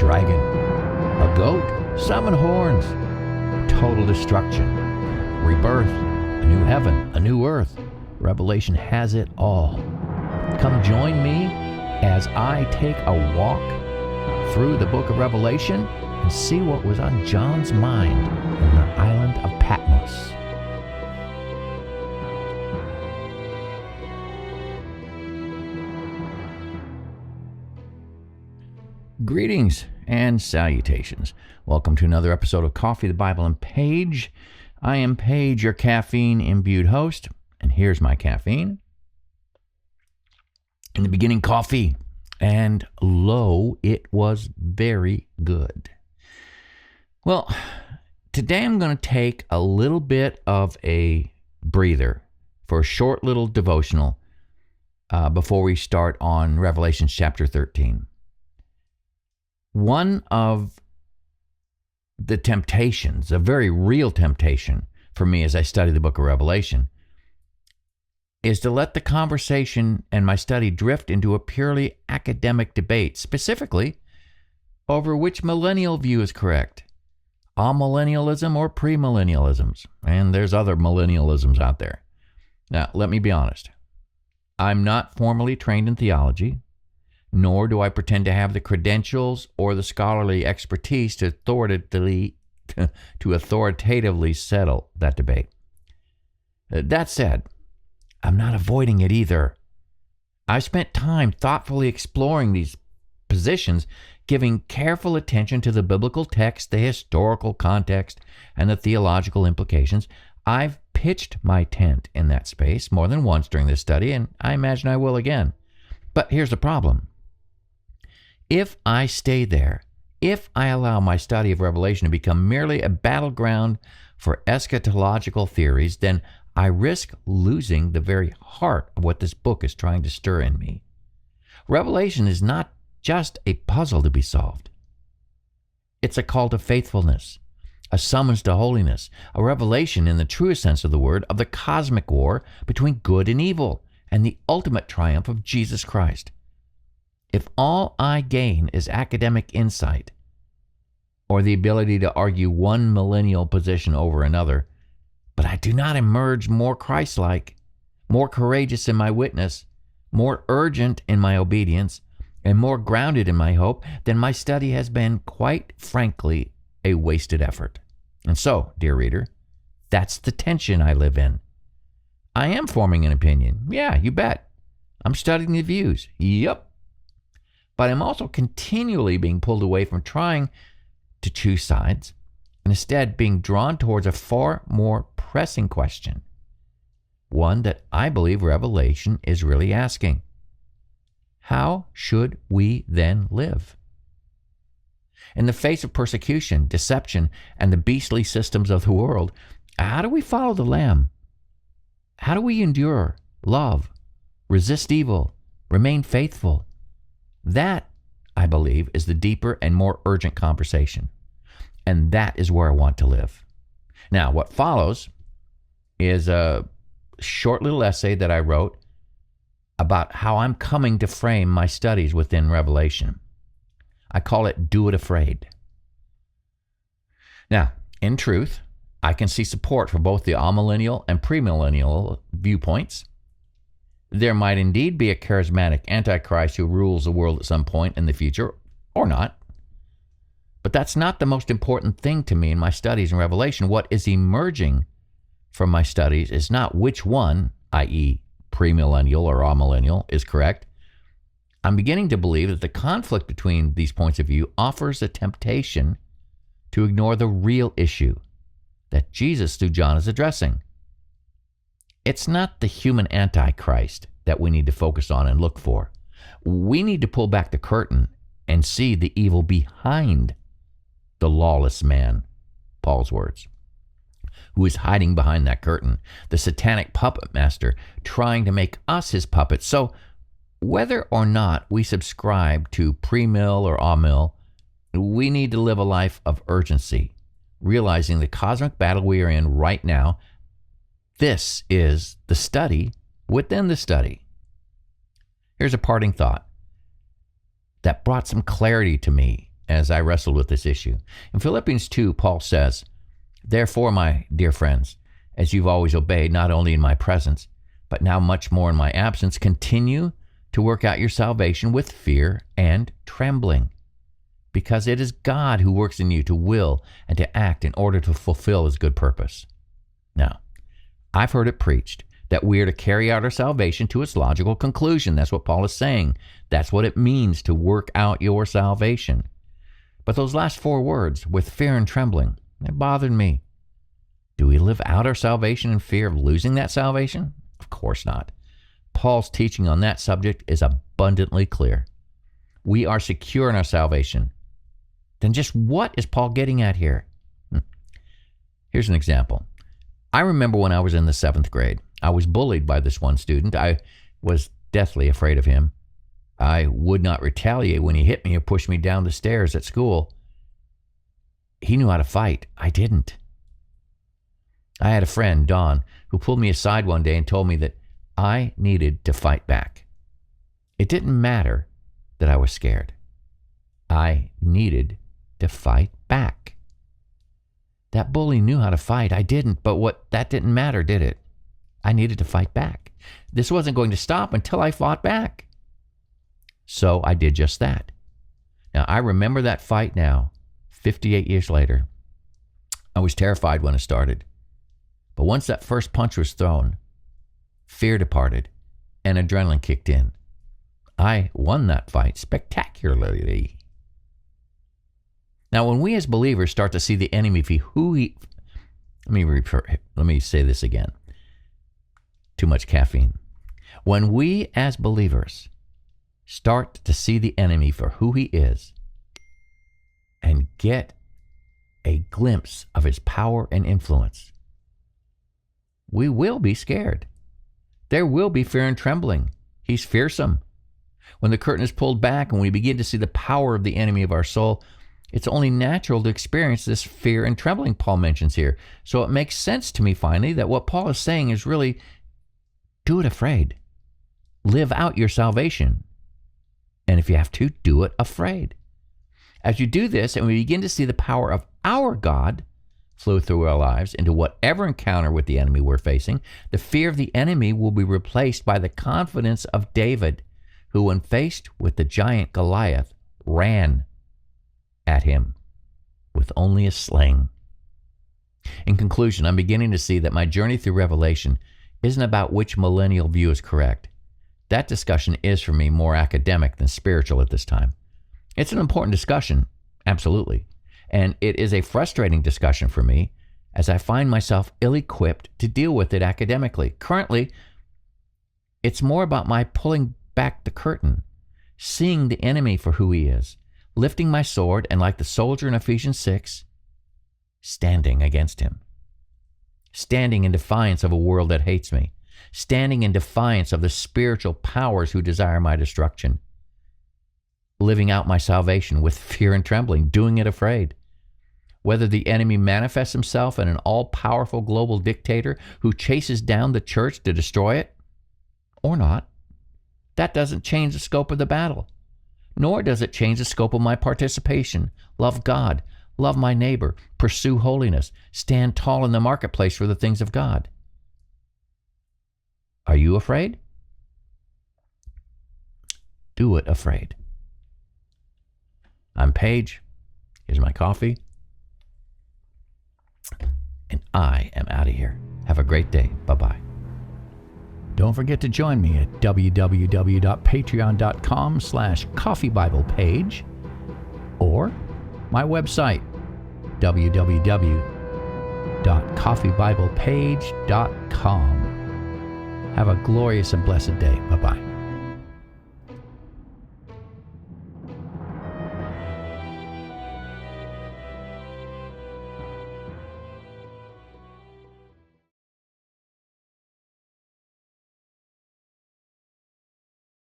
dragon, a goat, 7 horns, total destruction, rebirth, a new heaven, a new earth. Revelation has it all. Come join me as I take a walk through the book of Revelation and see what was on John's mind in the island of Patmos. Greetings and salutations. Welcome to another episode of Coffee, the Bible, and Paige. I am Paige, your caffeine-imbued host, and here's my caffeine. In the beginning, coffee, and lo, it was very good. Well, today I'm going to take a little bit of a breather for a short little devotional before we start on Revelation chapter 13. One of the temptations, a very real temptation for me as I study the book of Revelation, is to let the conversation and my study drift into a purely academic debate, specifically over which millennial view is correct, amillennialism or premillennialisms, and there's other millennialisms out there. Now, let me be honest. I'm not formally trained in theology, nor do I pretend to have the credentials or the scholarly expertise to authoritatively settle that debate. That said, I'm not avoiding it either. I've spent time thoughtfully exploring these positions, giving careful attention to the biblical text, the historical context, and the theological implications. I've pitched my tent in that space more than once during this study, and I imagine I will again. But here's the problem. If I stay there, if I allow my study of Revelation to become merely a battleground for eschatological theories, then I risk losing the very heart of what this book is trying to stir in me. Revelation is not just a puzzle to be solved. It's a call to faithfulness, a summons to holiness, a revelation in the truest sense of the word of the cosmic war between good and evil and the ultimate triumph of Jesus Christ. If all I gain is academic insight or the ability to argue one millennial position over another, but I do not emerge more Christ-like, more courageous in my witness, more urgent in my obedience, and more grounded in my hope, then my study has been, quite frankly, a wasted effort. And so, dear reader, that's the tension I live in. I am forming an opinion. Yeah, you bet. I'm studying the views. Yep. But I'm also continually being pulled away from trying to choose sides and instead being drawn towards a far more pressing question, one that I believe Revelation is really asking. How should we then live? In the face of persecution, deception, and the beastly systems of the world, how do we follow the Lamb? How do we endure, love, resist evil, remain faithful? That, I believe, is the deeper and more urgent conversation. And that is where I want to live. Now, what follows is a short little essay that I wrote about how I'm coming to frame my studies within Revelation. I call it Do It Afraid. Now, in truth, I can see support for both the amillennial and premillennial viewpoints. There might indeed be a charismatic antichrist who rules the world at some point in the future, or not. But that's not the most important thing to me in my studies in Revelation. What is emerging from my studies is not which one, i.e., premillennial or amillennial, is correct. I'm beginning to believe that the conflict between these points of view offers a temptation to ignore the real issue that Jesus through John is addressing. It's not the human antichrist that we need to focus on and look for. We need to pull back the curtain and see the evil behind the lawless man, Paul's words, who is hiding behind that curtain, the satanic puppet master trying to make us his puppets. So whether or not we subscribe to premill or amill, we need to live a life of urgency, realizing the cosmic battle we are in right now. This is the study within the study. Here's a parting thought that brought some clarity to me as I wrestled with this issue. In Philippians 2, Paul says, "Therefore, my dear friends, as you've always obeyed, not only in my presence, but now much more in my absence, continue to work out your salvation with fear and trembling, because it is God who works in you to will and to act in order to fulfill his good purpose." Now, I've heard it preached that we are to carry out our salvation to its logical conclusion. That's what Paul is saying. That's what it means to work out your salvation. But those last 4 words, with fear and trembling, they bothered me. Do we live out our salvation in fear of losing that salvation? Of course not. Paul's teaching on that subject is abundantly clear. We are secure in our salvation. Then just what is Paul getting at here? Here's an example. I remember when I was in the 7th grade, I was bullied by this one student. I was deathly afraid of him. I would not retaliate when he hit me or pushed me down the stairs at school. He knew how to fight. I didn't. I had a friend, Don, who pulled me aside one day and told me that I needed to fight back. It didn't matter that I was scared. I needed to fight back. That bully knew how to fight. I didn't, but that didn't matter, did it? I needed to fight back. This wasn't going to stop until I fought back. So I did just that. Now, I remember that fight now, 58 years later. I was terrified when it started. But once that first punch was thrown, fear departed and adrenaline kicked in. I won that fight spectacularly. Now, when we as believers start to see the enemy for who he... Let me say this again. Too much caffeine. When we as believers start to see the enemy for who he is and get a glimpse of his power and influence, we will be scared. There will be fear and trembling. He's fearsome. When the curtain is pulled back and we begin to see the power of the enemy of our soul, it's only natural to experience this fear and trembling Paul mentions here. So it makes sense to me finally that what Paul is saying is really, do it afraid. Live out your salvation. And if you have to, do it afraid. As you do this, and we begin to see the power of our God flow through our lives into whatever encounter with the enemy we're facing, the fear of the enemy will be replaced by the confidence of David, who, when faced with the giant Goliath, ran at him with only a sling. In conclusion, I'm beginning to see that my journey through Revelation isn't about which millennial view is correct. That discussion is, for me, more academic than spiritual at this time. It's an important discussion, absolutely. And it is a frustrating discussion for me as I find myself ill-equipped to deal with it academically. Currently, it's more about my pulling back the curtain, seeing the enemy for who he is, lifting my sword, and like the soldier in Ephesians 6, standing against him. Standing in defiance of a world that hates me. Standing in defiance of the spiritual powers who desire my destruction. Living out my salvation with fear and trembling, doing it afraid. Whether the enemy manifests himself in an all-powerful global dictator who chases down the church to destroy it, or not, that doesn't change the scope of the battle. Nor does it change the scope of my participation. Love God, love my neighbor, pursue holiness, stand tall in the marketplace for the things of God. Are you afraid? Do it afraid. I'm Paige. Here's my coffee. And I am out of here. Have a great day. Bye-bye. Don't forget to join me at www.patreon.com/coffeebiblepage or my website, www.coffeebiblepage.com. Have a glorious and blessed day. Bye-bye.